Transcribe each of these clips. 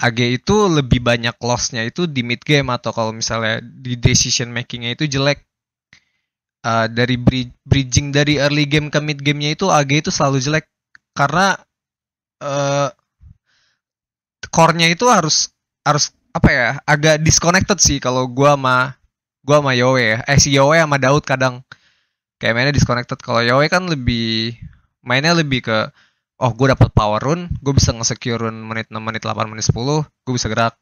AG itu lebih banyak loss-nya itu di mid game atau kalau misalnya di decision making-nya itu jelek. Dari bridging dari early game ke mid game-nya itu AG itu selalu jelek karena uh, core-nya itu harus harus apa ya, agak disconnected sih kalau gua sama Yowe ya. Si Yowe sama Daud kadang kayak mainnya disconnected. Kalau Yowe kan lebih mainnya lebih ke oh gue dapet power rune, gue bisa nge-secure rune menit 6 menit 8 menit 10, gue bisa gerak.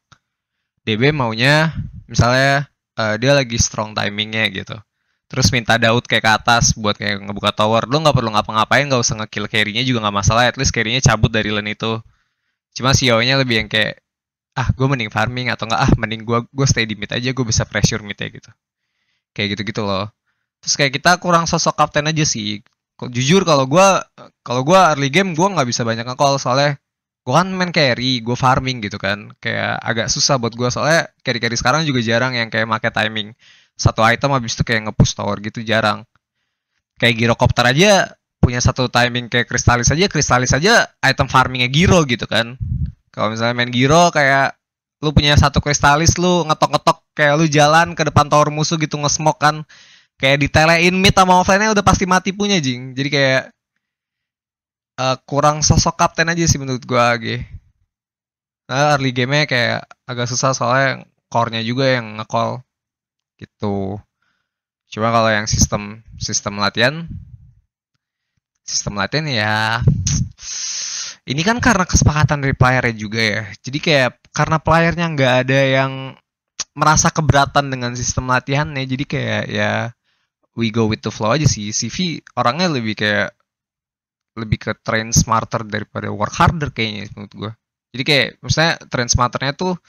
DB maunya misalnya dia lagi strong timingnya gitu. Terus minta Daud kayak ke atas buat kayak ngebuka tower. Lo nggak perlu ngapa-ngapain, nggak usah ngekill carry-nya juga nggak masalah. At least carry-nya cabut dari lane itu. Cuma si Yowe-nya lebih yang kayak gue mending farming atau enggak mending gue stay di mid aja, gue bisa pressure mid ya gitu. Kayak gitu-gitu loh. Terus kayak kita kurang sosok kapten aja sih. Jujur kalau gue early game gue nggak bisa banyak nge-call soalnya gue kan main carry, gue farming gitu kan. Kayak agak susah buat gue soalnya carry-carry sekarang juga jarang yang kayak make timing satu item habis itu kayak nge-push tower gitu, jarang. Kayak Gyrocopter aja punya satu timing kayak Kristalis aja item farmingnya Gyro gitu kan. Kalau misalnya main Gyro kayak lu punya satu Kristalis, lu ngetok-ngetok kayak lu jalan ke depan tower musuh gitu nge-smoke kan, kayak ditelein mid sama offline-nya udah pasti mati punya jing. Jadi kayak kurang sosok kapten aja sih menurut gua AG. Early game-nya kayak agak susah soalnya core-nya juga yang nge-call gitu. Cuma kalau yang sistem latihan ya ini kan karena kesepakatan dari playernya juga ya. Jadi kayak karena playernya nggak ada yang merasa keberatan dengan sistem latihannya, jadi kayak ya we go with the flow aja sih. CV orangnya lebih ke train smarter daripada work harder kayaknya menurut gue. Jadi kayak misalnya train smarternya tuh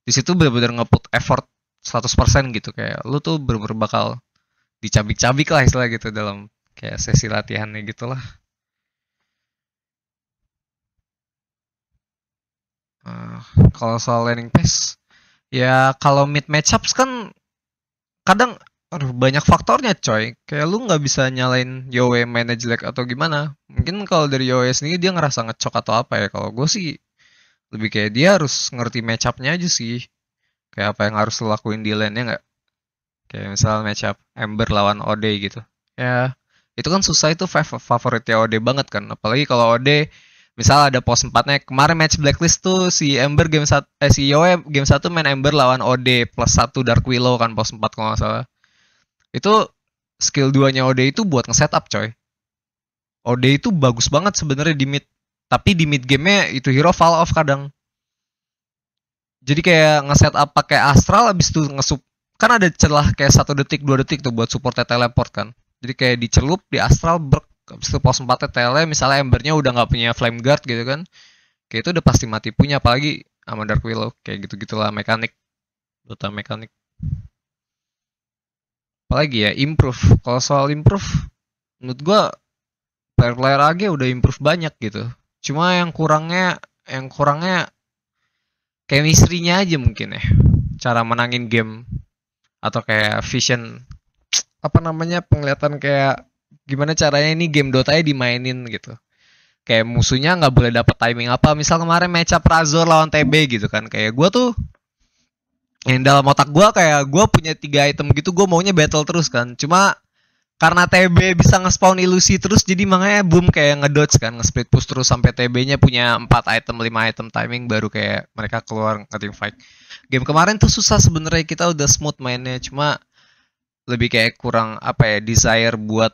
di situ benar-benar nge-put effort 100% gitu, kayak lu tuh bener-bener bakal dicabik-cabik lah istilah gitu dalam kayak sesi latihannya gitu lah. Uh, Kalau soal laning pace, ya kalau mid matchups kan kadang aduh banyak faktornya coy. Kayak lu nggak bisa nyalain Yowe mainnya jelek atau gimana. Mungkin kalau dari Yowe sendiri dia ngerasa ngecok atau apa ya. Kalau gue sih lebih kayak dia harus ngerti matchupnya aja sih. Kayak apa yang harus lu lakuin di lane-nya nggak. Kayak misal matchup Ember lawan OD gitu. Ya itu kan susah, itu favoritnya OD banget kan. Apalagi kalau OD misal ada pos 4-nya. Kemarin match Blacklist tuh si Ember game 1 si Yowe game 1 main Ember lawan OD plus 1 Dark Willow kan pos 4 kalau nggak salah. Itu skill 2-nya OD itu buat nge-setup coy. OD itu bagus banget sebenarnya di mid. Tapi di mid game-nya itu hero fall off kadang. Jadi kayak nge-setup pakai Astral habis itu nge-sup, kan ada celah kayak 1 detik 2 detik tuh buat supportnya teleport kan. Jadi kayak dicelup di Astral habis itu pos 4 tele misalnya Embernya udah nggak punya flame guard gitu kan. Kayak itu udah pasti mati punya, apalagi sama Dark Willow. Kayak gitu-gitulah mekanik. Dota mekanik. Apalagi ya improve. Kalau soal improve menurut gua player-player AG udah improve banyak gitu. Cuma yang kurangnya chemistry-nya aja mungkin ya. Cara menangin game atau kayak vision apa namanya, penglihatan kayak gimana caranya ini game Dota-nya dimainin gitu. Kayak musuhnya nggak boleh dapet timing apa. Misal kemarin matchup Razor lawan TB gitu kan. Kayak gue tuh yang dalam otak gue kayak gue punya 3 item gitu, gue maunya battle terus kan. Cuma karena TB bisa nge-spawn ilusi terus jadi makanya boom kayak ngedodge kan, nge-split push terus sampai TB-nya punya 4 item 5 item timing baru kayak mereka keluar nge-team fight. Game kemarin tuh susah sebenarnya, kita udah smooth mainnya, cuma lebih kayak kurang apa ya, desire buat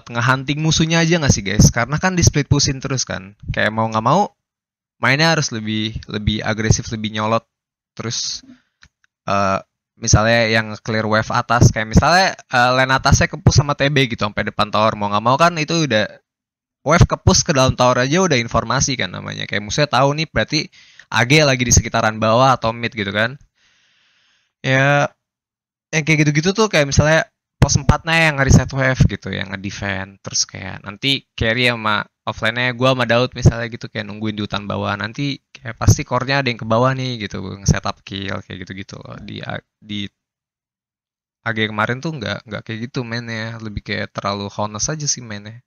ngehunting musuhnya aja nggak sih guys? Karena kan di split pushin terus kan. Kayak mau nggak mau mainnya harus lebih lebih agresif, lebih nyolot. Terus eh misalnya yang clear wave atas, kayak misalnya lane atasnya kepus sama TB gitu sampai depan tower, mau nggak mau kan itu udah wave kepus ke dalam tower aja udah informasi kan namanya, kayak musuhnya tahu nih berarti AG lagi di sekitaran bawah atau mid gitu kan ya. Yang kayak gitu-gitu tuh kayak misalnya pos 4-nya yang nge-reset wave gitu, yang nge-defend. Terus kayak nanti carry sama offline-nya gue sama Daud misalnya gitu, kayak nungguin di hutan bawah. Nanti kayak pasti core-nya ada yang ke bawah nih gitu, nge-setup kill kayak gitu-gitu loh. Di AG kemarin tuh nggak kayak gitu mainnya, lebih kayak terlalu honest aja sih mainnya.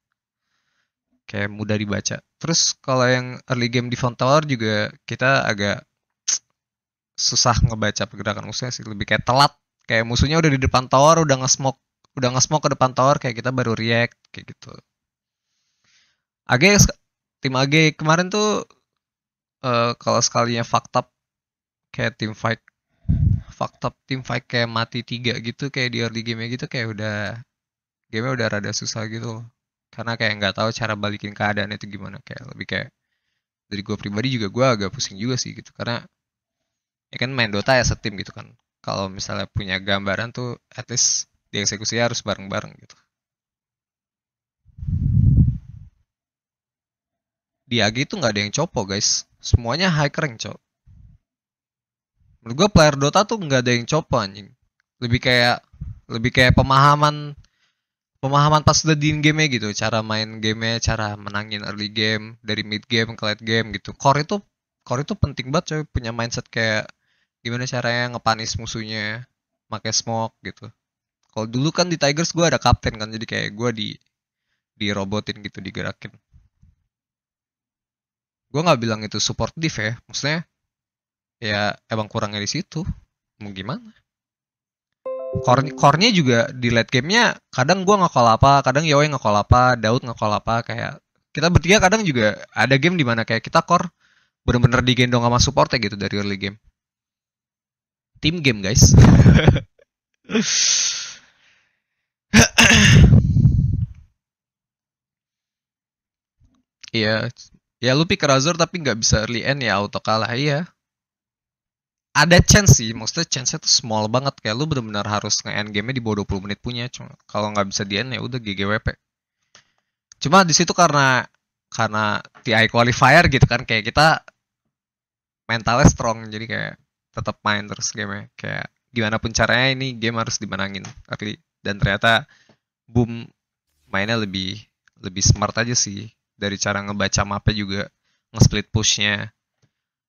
Kayak mudah dibaca. Terus kalau yang early game di Front Tower juga kita agak susah ngebaca pergerakan musuhnya sih, lebih kayak telat, kayak musuhnya udah di depan tower, udah nge-smoke ke depan tower, kayak kita baru react kayak gitu. AG tim AG kemarin tuh kalau sekalinya fucked up kayak team fight kayak mati 3 gitu kayak di early game gitu, kayak game-nya udah rada susah gitu loh. Karena kayak nggak tahu cara balikin keadaan itu gimana, kayak lebih kayak dari gue pribadi juga gue agak pusing juga sih gitu, karena ya kan main Dota ya setim gitu kan. Kalau misalnya punya gambaran tuh at least dieksekusi harus bareng-bareng gitu. Di AG itu nggak ada yang copo guys, semuanya high rank cok. Menurut gue player Dota tuh nggak ada yang copo anjing. Lebih kayak pemahaman pemahaman pas udah di game-nya gitu, cara main game-nya, cara menangin early game, dari mid game ke late game gitu. Core itu penting banget coy, punya mindset kayak gimana caranya ngepanis musuhnya, pakai smoke gitu. Kalau dulu kan di Tigers gue ada kapten kan, jadi kayak gue di robotin gitu, digerakin. Gue nggak bilang itu supportive ya, maksudnya ya emang kurangnya di situ. Mau gimana? Core-nya juga di late game-nya kadang gue nge-call apa, kadang Yowie nge-call apa, Daud nge-call apa, kayak kita bertiga kadang juga ada game di mana kayak kita core bener-bener digendong sama supportnya gitu dari early game. Team game guys. Iya, ya lu pick Razor tapi nggak bisa early end ya auto kalah, iya. Ada chance sih, maksudnya chance-nya tuh small banget, kayak lu bener-bener harus nge-end game-nya di bawah 20 menit punya, cuma kalau nggak bisa di end ya udah GGWP. Cuma di situ karena TI qualifier gitu kan, kayak kita mentalnya strong, jadi kayak tetap main terus game-nya, kayak gimana pun caranya ini game harus dimenangin early. Dan ternyata boom mainnya lebih lebih smart aja sih, dari cara ngebaca mapnya juga, nge-split pushnya.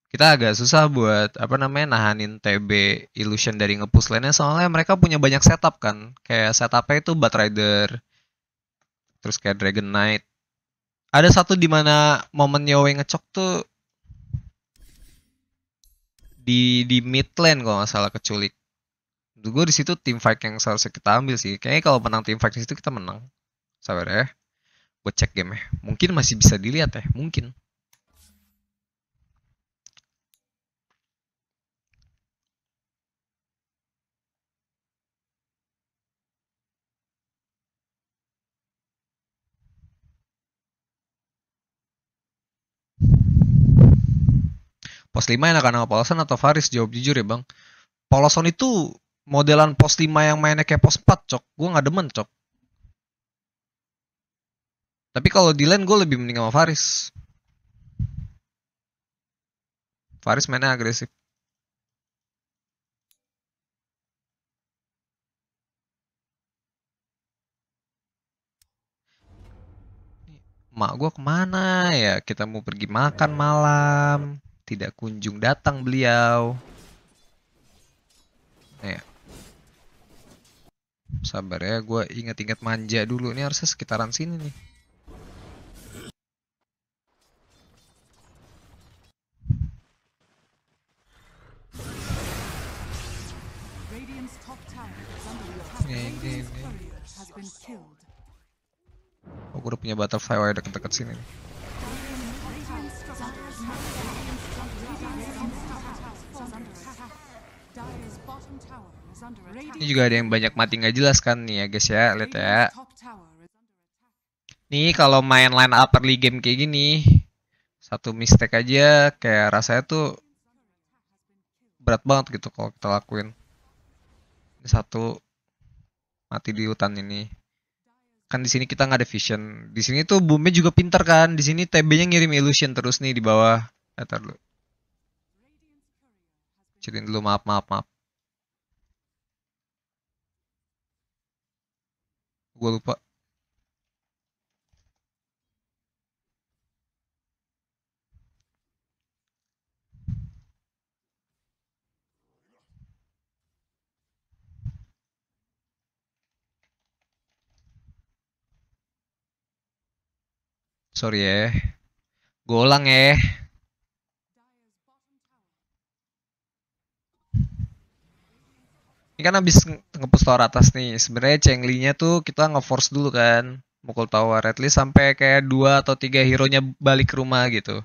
Kita agak susah buat apa namanya nahanin TB Illusion dari nge-push lane-nya, soalnya mereka punya banyak setup kan, kayak setupnya itu Batrider, terus kayak Dragon Knight. Ada satu di mana momen Yowie ngecok tuh di mid lane kalau nggak salah keculik. Gue di situ tim fight yang seharusnya kita ambil sih. Kayaknya kalau menang tim fight di situ kita menang. Sabar ya, buat cek game ya. Mungkin masih bisa dilihat ya, mungkin. Pos 5 enakan sama Polosan atau Faris? Jawab jujur ya bang. Polosan itu modelan pos 5 yang mainnya kayak pos 4 cok. Gue nggak demen cok. Tapi kalau di lane gue lebih mending sama Faris. Faris mainnya agresif. Mak gue kemana ya? Kita mau pergi makan malam. Tidak kunjung datang beliau. Ya, sabar ya, gue inget-inget manja dulu. Ini harusnya sekitaran sini nih. Ini. Oh, gue udah punya butterfly wire deket-deket sini nih. Ini juga ada yang banyak mati nggak jelas kan nih ya guys ya, lihat ya. Nih kalau main line up early game kayak gini, satu mistake aja kayak rasanya tuh berat banget gitu kalau kita lakuin. Ini satu mati di hutan ini. Kan di sini kita nggak ada vision. Di sini tuh boomnya juga pinter kan. Di sini TB-nya ngirim illusion terus nih di bawah. Ntar dulu. Ceritain dulu, maaf maaf maaf. Gue lupa. Sorry ya. Gue ulang ya. kan abis nge-push tower atas nih. Sebenarnya Chengli-nya tuh kita nge-force dulu kan. Mukul tower. At least sampai kayak 2 atau 3 hero-nya balik ke rumah gitu.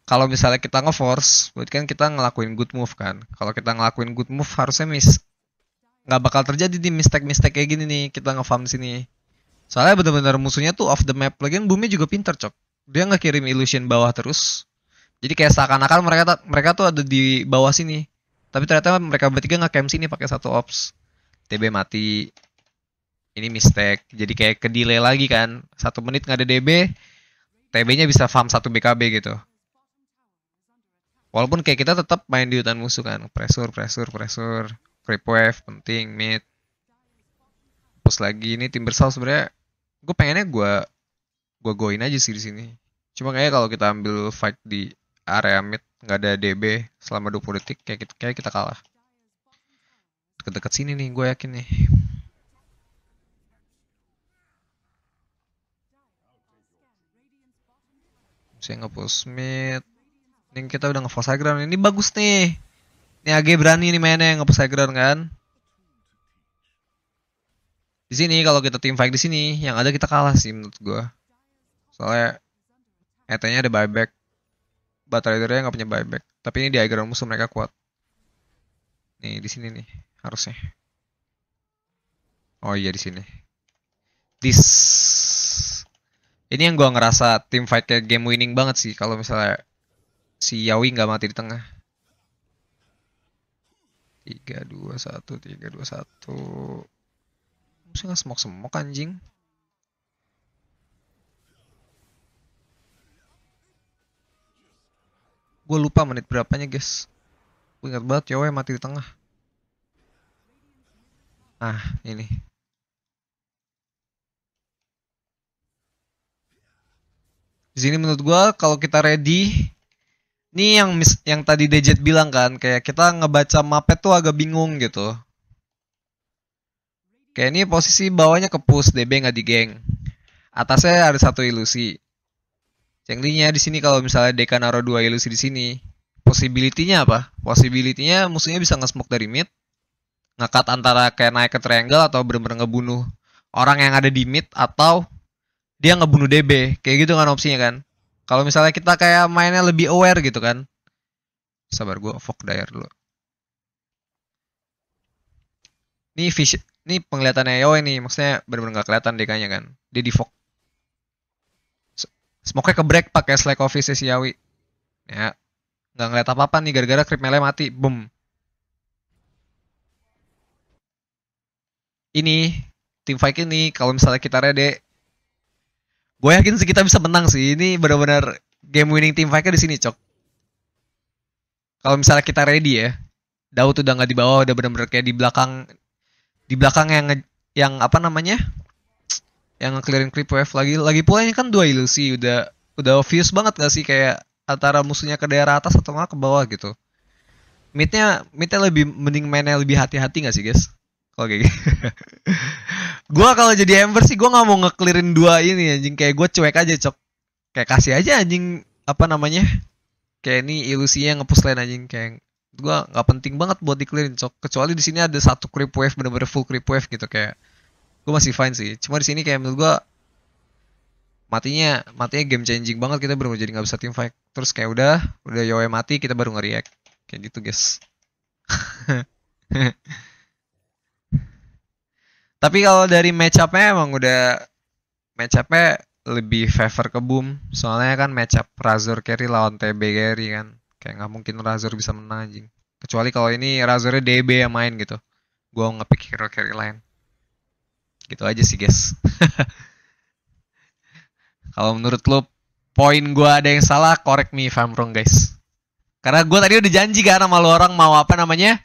Kalau misalnya kita nge-force, berarti kan kita ngelakuin good move kan. Kalau kita ngelakuin good move harusnya nggak bakal terjadi di mistake-mistake kayak gini nih. Kita nge-farm sini. Soalnya bener-bener musuhnya tuh off the map. Lagian Bumi juga pinter cok. Dia nggak kirim illusion bawah terus. Jadi kayak seakan-akan mereka tuh ada di bawah sini. Tapi ternyata mereka bertiga nge-camp sini pakai satu ops. TB mati. Ini mistake. Jadi kayak ke delay lagi kan. 1 menit nggak ada DB. TB-nya bisa farm 1 BKB gitu. Walaupun kayak kita tetap main di hutan musuh kan. Pressure. Creep wave penting. Mid. Push lagi. Ini Timbersaw sebenarnya. Gue pengennya gue goin aja sih di sini. Cuma kayaknya kalau kita ambil fight di area mid nggak ada DB selama 20 detik kayak kita kalah. Deket-deket sini nih gue yakin nih. Saya nge-push mid. Ini kita udah nge-force high ground. Ini bagus nih. Ini AG berani nih mainnya nge-push high ground kan. Di sini kalau kita team fight di sini yang ada kita kalah sih menurut gue. Soalnya ET-nya ada buyback. Batridernya nggak punya buyback. Tapi ini di high ground musuh mereka kuat. Nih di sini nih harusnya. Oh iya di sini. Ini yang gua ngerasa team fight kayak game winning banget sih kalau misalnya si Yawi nggak mati di tengah. 3-2-1 3-2-1. Mesti nggak smoke anjing. Gue lupa menit berapanya guys. Gue ingat banget Yawi mati di tengah. Ah ini. Di sini menurut gue kalau kita ready, ini yang tadi Dejet bilang kan, kayak kita ngebaca mapnya tuh agak bingung gitu. Kayak ini posisi bawahnya ke push, DB nggak di geng. Atasnya ada 1 ilusi. Chengli-nya di sini kalau misalnya Deka naruh 2 ilusi di sini, possibility-nya apa? Possibility-nya musuhnya bisa nge-smoke dari mid, nge-cut antara kayak naik ke triangle atau bener-bener ngebunuh orang yang ada di mid atau dia ngebunuh DB. Kayak gitu kan opsinya kan. Kalau misalnya kita kayak mainnya lebih aware gitu kan. Sabar gue fog dyer dulu. Ini penglihatannya Yaoi nih, maksudnya bener-bener gak kelihatan DK-nya kan. Dia di fog. Smoke-nya ke break pakai slack office si Yawi. Ya. Nggak ngeliat apa-apa nih gara-gara creep melee mati. Boom. Ini team fight ini kalau misalnya kita ready, gue yakin sih kita bisa menang sih. Ini benar-benar game winning team fight-nya di sini, Cok. Kalau misalnya kita ready ya. Daud udah nggak di bawah, udah benar-benar kayak di belakang yang apa namanya? Yang clearing creep wave lagi pula ini kan 2 ilusi, udah obvious banget gak sih kayak antara musuhnya ke daerah atas atau nggak ke bawah gitu. Midnya lebih mending mainnya lebih hati-hati gak sih guys? Kalau kayak gitu. Gua kalau jadi Ember sih gue nggak mau nge-clearin 2 ini anjing, kayak gue cuek aja cok. Kayak kasih aja anjing apa namanya? Kayak ini ilusinya nge-push lane anjing, kayak gue nggak penting banget buat di-clearin cok. Kecuali di sini ada 1 creep wave bener-bener full creep wave gitu, kayak gue masih fine sih. Cuma di sini kayak menurut gue matinya game changing banget, kita baru jadi nggak bisa team fight. Terus kayak udah Yoe mati kita baru nge-react kayak gitu guys. Tapi kalau dari match up-nya emang udah match up-nya lebih favor ke Boom. Soalnya kan match up Razor carry lawan TB carry kan. Kayak nggak mungkin Razor bisa menang anjing. Kecuali kalau ini Razornya DB yang main gitu. Gue nge-pick hero carry lain. Gitu aja sih guys. Kalau menurut lo poin gue ada yang salah, correct me if I'm wrong guys. Karena gue tadi udah janji kan sama lo orang mau apa namanya,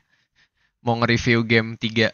mau nge-review game 3